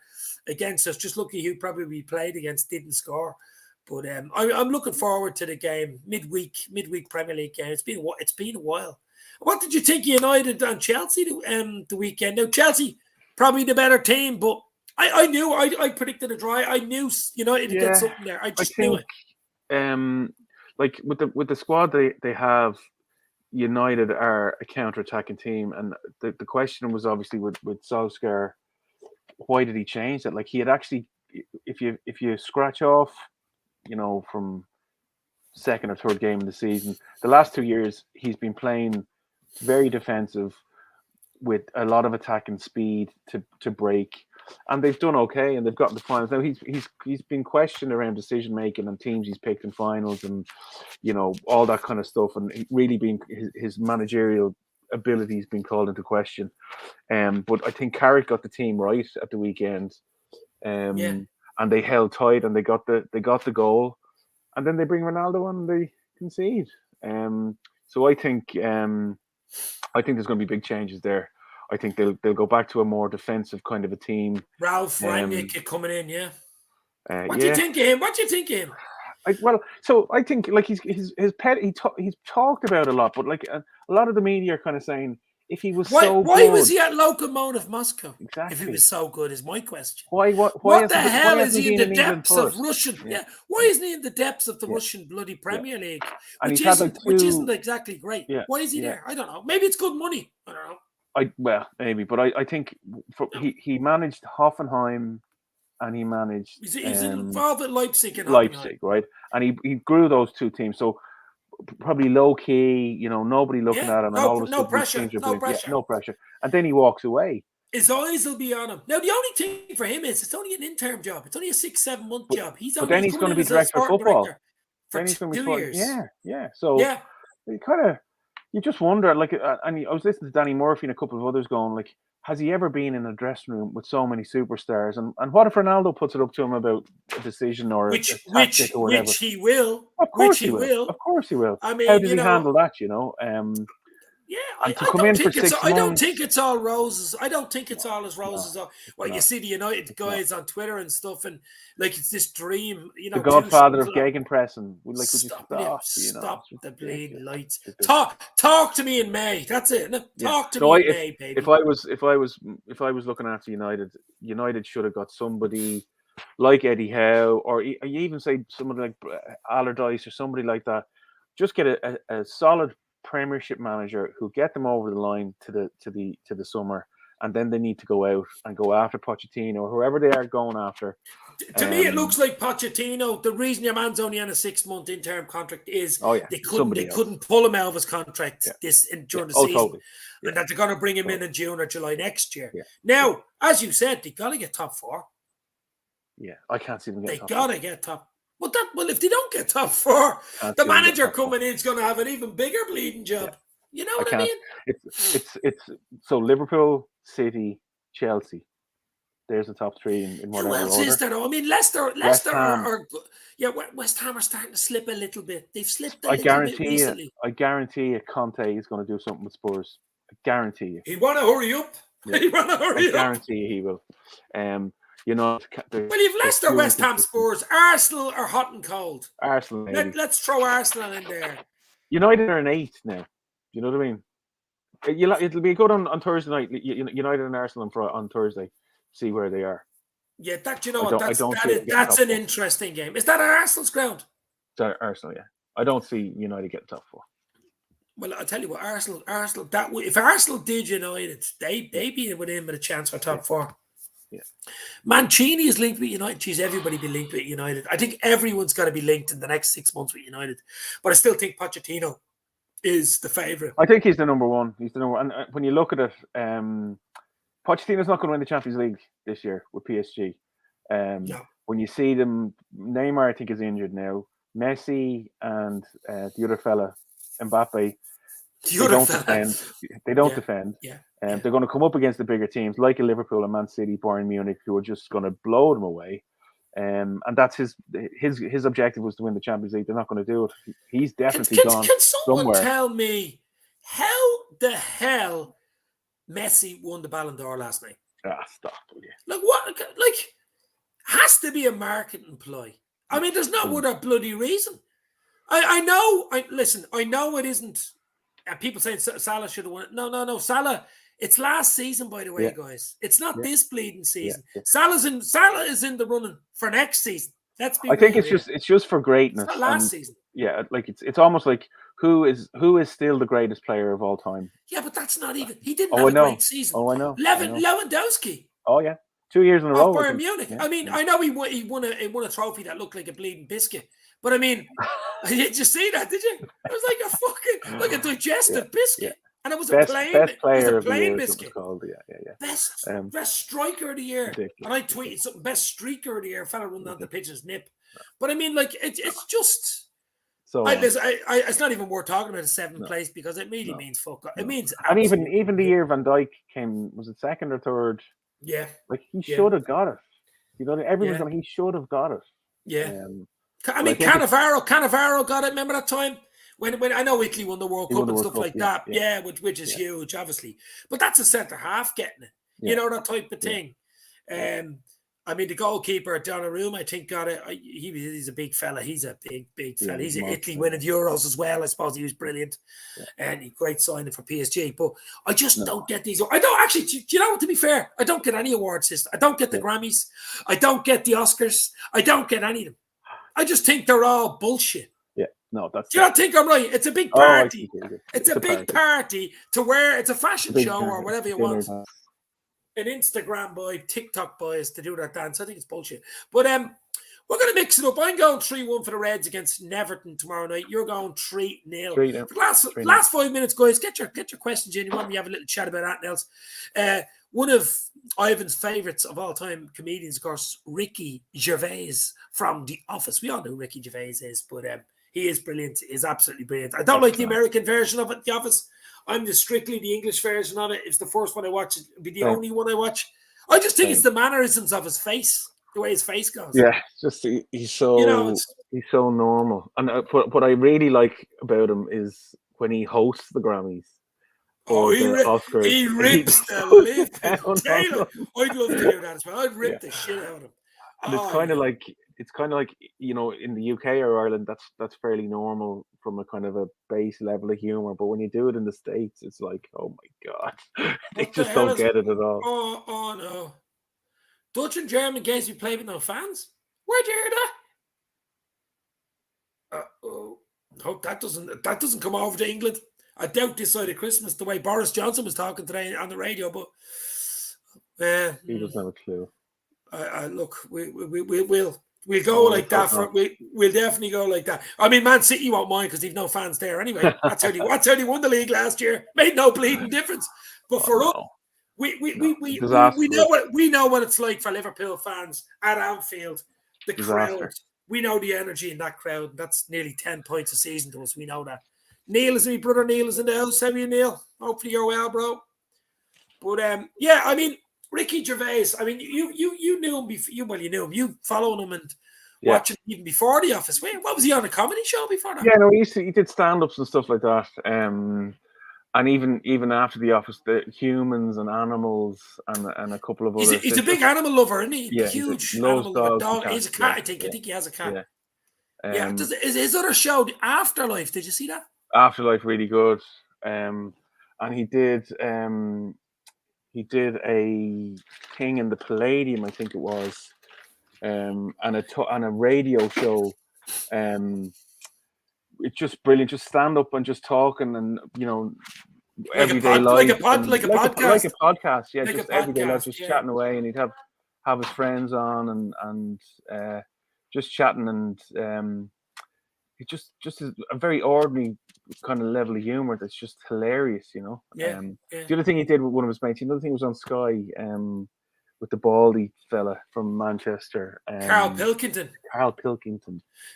against us, just lucky who probably we played against didn't score. But I'm looking forward to the game, midweek Premier League game. It's been a while. What did you think of United and Chelsea the weekend? Now Chelsea probably the better team, but I knew I predicted a draw. I knew United would get something there. I knew it. Like with the squad they have, United are a counter-attacking team, and the question was obviously with Solskjaer, why did he change that? Like he had actually, if you scratch off, from second or third game of the season, the last 2 years he's been playing very defensive with a lot of attacking speed to break. And they've done okay, and they've gotten to finals. Now he's been questioned around decision making and teams he's picked in finals, and all that kind of stuff. And really been his managerial ability has been called into question. But I think Carrick got the team right at the weekend, and they held tight, and they got the goal, and then they bring Ronaldo on and they concede. So I think there's going to be big changes there. I think they'll go back to a more defensive kind of a team. Ralph Rangnick coming in, What do you think of him? I think like his pet. He's talked about a lot, but like a lot of the media are kind of saying if he was why was he at Lokomotiv Moscow? Exactly. If he was so good, is my question. What the hell is he in the depths of Russian? Yeah. Why isn't he in the depths of the Russian bloody Premier League, which isn't exactly great? Yeah. Why is he there? I don't know. Maybe it's good money. I don't know. Maybe, but I think he managed Hoffenheim, and he managed. He's involved at Leipzig and Leipzig, right? And he grew those two teams, so probably low key, nobody looking at him, and all no pressure, no pressure, and then he walks away. His eyes will be on him. Now the only thing for him is it's only an interim job. It's only a 6-7 month job. But then he's going to be director of football. for Then he's going to be 2 spoiled. years. Yeah. So Yeah. you just wonder, like, and I was listening to Danny Murphy and a couple of others going, like, has he ever been in a dressing room with so many superstars? And what if Ronaldo puts it up to him about a decision or a tactic or whatever? Which he will. Of course he will. Of course he will. I How mean, does he handle that? Yeah, And to I come don't in for think it's 6 I don't months. think it's all roses. I don't think it's all as No, roses. Well, you not. see the United guys on Twitter and stuff, and like it's this dream. The godfather of gegenpressing. Would you stop? Stop the bleeding lights. Ridiculous. Talk to me in May. That's it. Talk to me in May, baby. If I was looking after United should have got somebody like Eddie Howe, or you even say somebody like Allardyce or somebody like that. Just get a solid Premiership manager who get them over the line to the summer, and then they need to go out and go after Pochettino or whoever they are going after. To me, it looks like Pochettino. The reason your man's only on a 6-month interim contract is they couldn't pull him out of his contract during the season, totally. And that they're going to bring him in June or July next year. Yeah. Now, as you said, they got to get top 4. Yeah, I can't see them getting top 4. They got to get top. Well, if they don't get top 4, the manager coming in is going to have an even bigger bleeding job. Yeah. You know what I mean? It's so Liverpool, City, Chelsea. There's the top 3 in whatever order. Who else is there? I mean, Leicester West Ham are starting to slip a little bit. They've slipped a I little bit recently. I guarantee you, Conte is going to do something with Spurs. I guarantee you. He want to hurry up. Yeah. I guarantee you he will. Well, you've Leicester, West Ham, Spurs, Arsenal are hot and cold. Arsenal, maybe. Let's throw Arsenal in there. United are an 8 now. You know what I mean? It'll be good on Thursday night. United and Arsenal on Thursday. See where they are. Yeah, that's an interesting game. Is that at Arsenal's ground? It's Arsenal, yeah. I don't see United getting top 4. Well, I'll tell you what, Arsenal. If Arsenal did United, they'd be within with a chance for top 4. Yeah. Mancini is linked with United. Geez, everybody be linked with United. I think everyone's got to be linked in the next 6 months with United. But I still think Pochettino is the favourite. I think he's the number one. He's the number one. And when you look at it, Pochettino's not going to win the Champions League this year with PSG. No. When you see them, Neymar, I think, is injured now. Messi and the other fella, Mbappe, they don't defend. Yeah. They're going to come up against the bigger teams like a Liverpool and Man City, Bayern Munich, who are just going to blow them away. And that's his objective was to win the Champions League. They're not going to do it. He's definitely gone Can someone somewhere. Tell me how the hell Messi won the Ballon d'Or last night? Stop, will you? Like what? Like has to be a marketing ploy. I mean, there's no other bloody reason. I know. I know it isn't. People saying Salah should have won it. No. Salah. It's last season, by the way, guys. It's not this bleeding season. Yeah. Salah is in the running for next season. I think it's just for greatness. It's not last season. Yeah, like it's almost like who is still the greatest player of all time. Yeah, but that's not even. He didn't have a great season. Oh, I know. Lewandowski. Oh yeah, 2 years in a row. Bayern Munich. Yeah, I mean, I know he won a trophy that looked like a bleeding biscuit. But I mean, did you see that? Did you? It was like a digestive biscuit. Yeah. And it was best player of the year biscuit. Called, yeah. Best striker of the year. Ridiculous. And I tweeted something, best streaker of the year. Fella running on the pitch his nip. But I mean, like, it's just... So it's not even worth talking about the 7th place because it really means fuck. It means... And even the year Van Dijk came, was it 2nd or 3rd? Yeah. Like, he should have got it. You know, everyone's going, he should have got it. Yeah. I mean, Cannavaro got it. Remember that time? When I know Italy won the World Cup and stuff like that, which is huge, obviously. But that's a centre half getting it, you know, that type of thing. I mean, the goalkeeper Donnarumma, I think got it. He's a big fella. He's a big fella. He's in Italy winning Euros as well. I suppose he was brilliant, and great signing for PSG. But I just don't get these. I don't actually. Do you know what? To be fair, I don't get any awards system. I don't get the Grammys. I don't get the Oscars. I don't get any of them. I just think they're all bullshit. No, that's. Do you not think I'm right? It's a big party. It's a big party to wear. It's a fashion show or whatever you want. An Instagram boy, TikTok boys to do that dance. I think it's bullshit. But we're going to mix it up. I'm going 3-1 for the Reds against Everton tomorrow night. You're going 3-0. Last 5 minutes, guys. Get your questions in. You want me to have a little chat about that else? One of Ivan's favourites of all time comedians, of course, Ricky Gervais from The Office. We all know who Ricky Gervais is, but He is brilliant. He is absolutely brilliant. I don't like the American version of it, The Office. I'm strictly the English version of it. It's the first one I watch. It'll be the only one I watch. I just think it's the mannerisms of his face, the way his face goes. Yeah, just he's so he's so normal. And what I really like about him is when he hosts the Grammys. Oscars. He rips the living Taylor. I'd love to hear that as well. I'd rip the shit out of him. And it's kind of like you know, in the UK or Ireland, that's fairly normal from a kind of a base level of humor. But when you do it in the States, it's like, oh my god, they just don't get it at all. Oh no, Dutch and German games we play with no fans. Where'd you hear that? Hope that doesn't come over to England. I doubt this side of Christmas, the way Boris Johnson was talking today on the radio, but he doesn't have a clue. Look, we'll go like that. We'll definitely go like that. I mean, Man City won't mind because they've no fans there anyway. That's how they won the league last year. Made no bleeding difference. But for us, we know what it's like for Liverpool fans at Anfield. The crowd, we know the energy in that crowd. That's nearly 10 points a season to us. We know that. Neil is my brother. Neil is in the house. How are you, Neil? Hopefully you're well, bro. But yeah, I mean, Ricky Gervais. I mean, you knew him before. You knew him. You followed him and watching even before The Office. Wait, what was he on a comedy show before that? Yeah, no, he did stand-ups and stuff like that. And even after The Office, the Humans and Animals and a couple of others. He's a big animal lover, isn't he? Yeah, huge animal lover. Dog. He's a cat. I think he has a cat. Yeah. Is his other show, Afterlife? Did you see that? Afterlife, really good. And he did a thing in the Palladium, I think it was, and a radio show. It's just brilliant. Just stand up and just talking, and you know, everyday life, like a podcast. Yeah, like just everyday life, just chatting away, and he'd have his friends on and just chatting, and it just is a very ordinary kind of level of humor that's just hilarious, you know. The other thing he did with one of his mates, another thing was on Sky, with the baldy fella from Manchester, Carl Pilkington.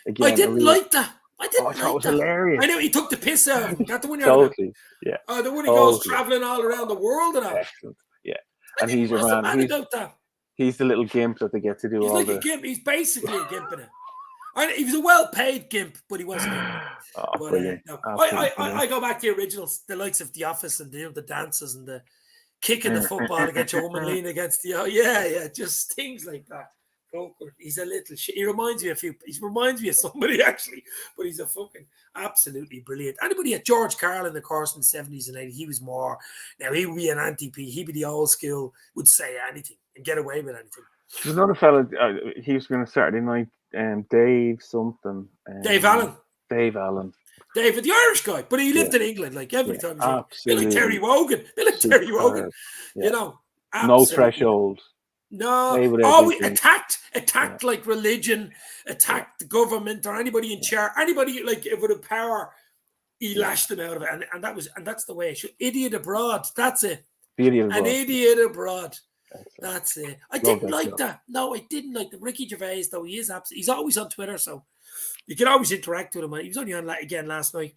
Again, I didn't like that. I thought it was hilarious. I know he took the piss out of him. That's the one totally. Yeah. Oh, the one he goes traveling all around the world and all. Excellent. Yeah. And he's your man. He's the little gimp that they get to do he's all like a gimp. He's basically a gimp in it. He was a well-paid gimp, but he wasn't. Brilliant. No. I go back to the originals, the likes of The Office and the dances and the kicking the football against your woman, leaning against the just things like that. He's a little shit. He reminds me of somebody actually, but he's a fucking absolutely brilliant. Anybody at George Carl in the course in the 70s and 80s, he was more. Now he would be an anti-P. He'd be the old school, would say anything and get away with anything. There's another fella. He was going to Saturday night. Dave something. Dave Allen. David, the Irish guy, but he lived in England. Like every time, absolutely. Like Terry Wogan. Yeah. You know, no threshold. No, we attacked like religion, attacked the government or anybody in charge, anybody like it would have power. He lashed them out of it, and that's the way it should. Idiot abroad. That's it. An idiot abroad. That's it. I didn't like that. No, I didn't like the Ricky Gervais though. He is absolutely. He's always on Twitter, so you can always interact with him. He was only on again last night,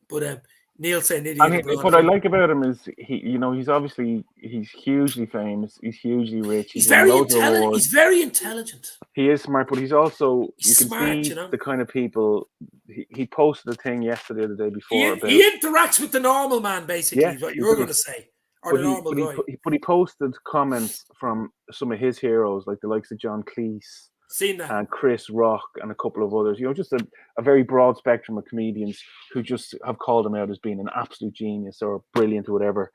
but Neil saying idiot. I mean, what I like about him is he's hugely famous. He's hugely rich. He's very intelligent. He's very intelligent. He is smart, but he's also smart, see the kind of people. He posted a thing yesterday or the day before. He interacts with the normal man, basically. Is what you're going to say. Or the normal guy. But he posted comments from some of his heroes, like the likes of John Cleese. Seen that. And Chris Rock and a couple of others, you know, just a very broad spectrum of comedians who just have called him out as being an absolute genius or brilliant or whatever.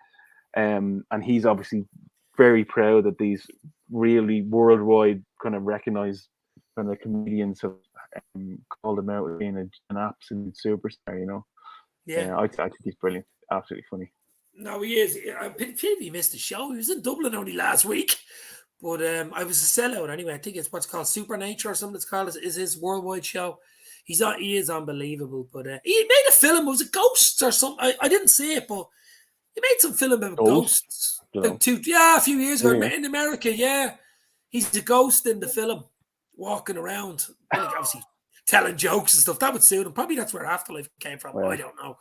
And he's obviously very proud that these really worldwide kind of recognized kind of comedians have called him out as being an absolute superstar, you know. Yeah. I think he's brilliant. Absolutely funny. No, he is. I pity he missed the show. He was in Dublin only last week. But I was a sellout anyway. I think it's what's called Supernature or something it's called. Is his worldwide show. He is unbelievable. But he made a film. Was it Ghosts or something? I didn't see it, but he made some film about ghosts. Like a few years ago in America. Yeah, he's a ghost in the film, walking around. Like, obviously, telling jokes and stuff. That would suit him. Probably that's where Afterlife came from. Well, I don't know.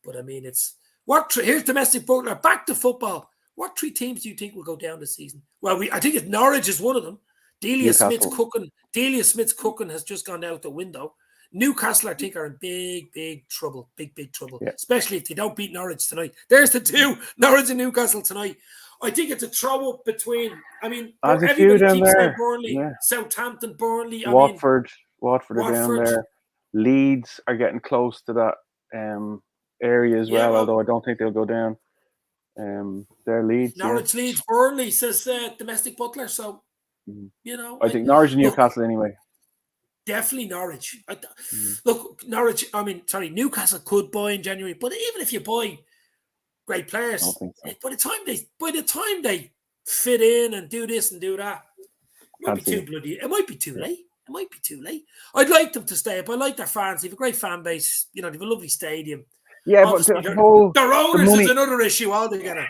But I mean, it's here's domestic butler. Back to football. What 3 teams do you think will go down this season? Well, I think Norwich is one of them. Delia Smith's cooking has just gone out the window. Newcastle, I think, are in big trouble. Big trouble. Yeah. Especially if they don't beat Norwich tonight. There's the 2, Norwich and Newcastle tonight. I think it's a throw-up between, I mean, everybody keeps saying Burnley, Southampton, Burnley. Watford are down there. Leeds are getting close to that area as well, although I don't think they'll go down. They're Leeds. Norwich, Leeds, Burnley, says domestic butler. So, you know. I think Norwich and Newcastle anyway. Definitely Norwich. Look, Norwich, Newcastle could buy in January, but even if you buy great players, by the time they fit in and do this and do that, it might be too late. I'd like them to stay up. I like their fans. They have a great fan base. You know, they have a lovely stadium. Yeah, obviously, but their owners is another issue altogether.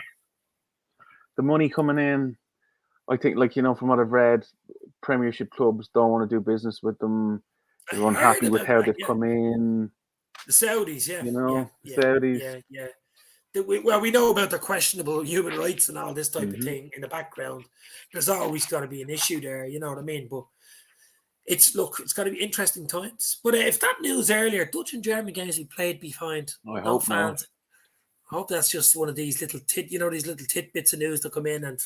The money coming in, I think, from what I've read, Premiership clubs don't want to do business with them. They're unhappy with how they've come in. The Saudis, Saudis. Yeah. We know about the questionable human rights and all this type of thing in the background. There's always got to be an issue there, you know what I mean? But it's got to be interesting times. But if that news earlier, Dutch and German games we played behind, no fans. I hope that's just one of these little tidbits of news that come in. And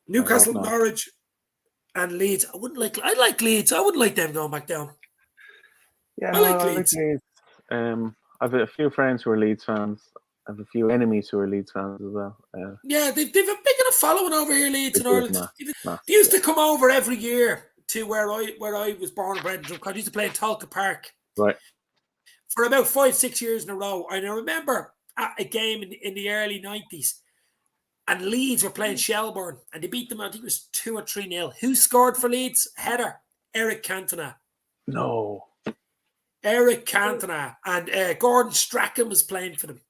Newcastle, Norwich, and Leeds. I like Leeds. I wouldn't like them going back down. Yeah, I like Leeds. I've a few friends who are Leeds fans. I have a few enemies who are Leeds fans as well. Yeah, they've a big enough following over here, Leeds in Ireland. They used to come over every year to where I was born and bred. I used to play in Tolka Park. Right. For about 5-6 years in a row. And I remember at a game in the early 90s, and Leeds were playing Shelbourne, and they beat them, I think it was 2 or 3-0. Who scored for Leeds? Header. Eric Cantona. No. Eric Cantona. And Gordon Strachan was playing for them.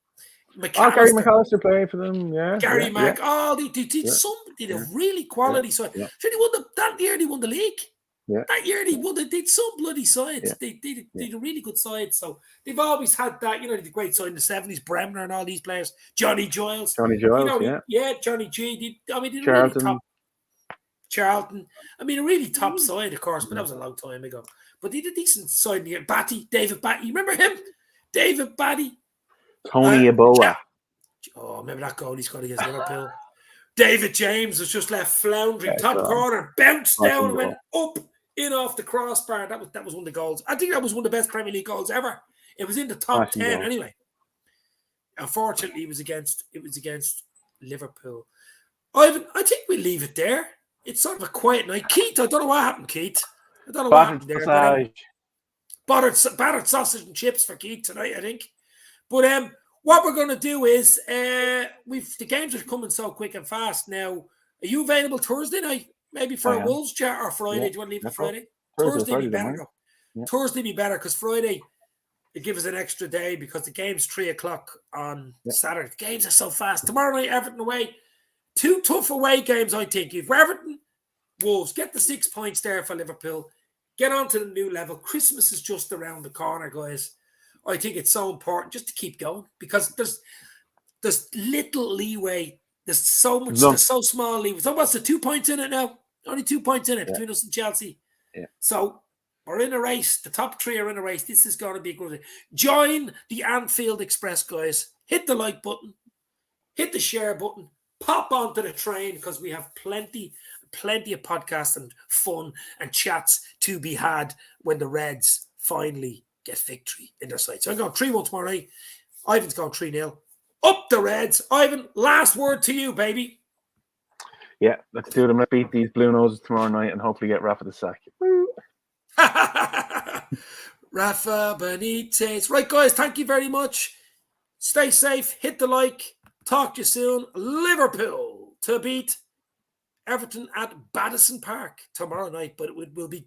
Gary McAllister playing for them, yeah. Gary Mac. Yeah. Oh, they did a really quality side. Yeah. So that year they won the league. Yeah. That year they did some bloody sides. Yeah. They did a really good side. So they've always had that, they did a great side in the 70s, Bremner and all these players. Johnny Giles. Yeah, Johnny G. They did a really top. Charlton. A really top side, of course, but that was a long time ago. But they did a decent side here. David Batty. You remember him? David Batty. Tony Ebola. Oh, remember that goal he scored against Liverpool? David James was just left floundering, top corner, bounced down and went up, in off the crossbar. That was one of the goals. I think that was one of the best Premier League goals ever. It was in the top 10 anyway. Unfortunately, it was against Liverpool. Ivan, I think we leave it there. It's sort of a quiet night. Keith, I don't know what happened, Keith. I don't know what happened there. Battered sausage and chips for Keith tonight, I think. But what we're going to do is the games are coming so quick and fast now. Are you available Thursday night? Maybe for a Wolves chat or Friday? Yeah. Do you want to leave it Friday? Thursday be better. Yeah. Thursday be better because Friday it gives us an extra day because the game's 3:00 on Saturday. The games are so fast. Tomorrow night, Everton away. 2 tough away games, I think. If Everton, Wolves, get the 6 points there for Liverpool. Get on to the new level. Christmas is just around the corner, guys. I think it's so important just to keep going because there's little leeway. There's so much. There's so small leeway. So what's the 2 points in it now? Only 2 points in it between us and Chelsea. Yeah. So we're in a race. The top 3 are in a race. This is going to be a good thing. Join the Anfield Express, guys. Hit the like button. Hit the share button. Pop onto the train because we have plenty of podcasts and fun and chats to be had when the Reds finally get victory in their side. So I'm going 3-1 tomorrow night. Ivan's going 3-0. Up the Reds. Ivan, last word to you, baby. Yeah, let's do them. Let's beat these Blue Noses tomorrow night and hopefully get Rafa the sack. Rafa Benitez. Right, guys, thank you very much. Stay safe. Hit the like. Talk to you soon. Liverpool to beat Everton at Goodison Park tomorrow night, but it will be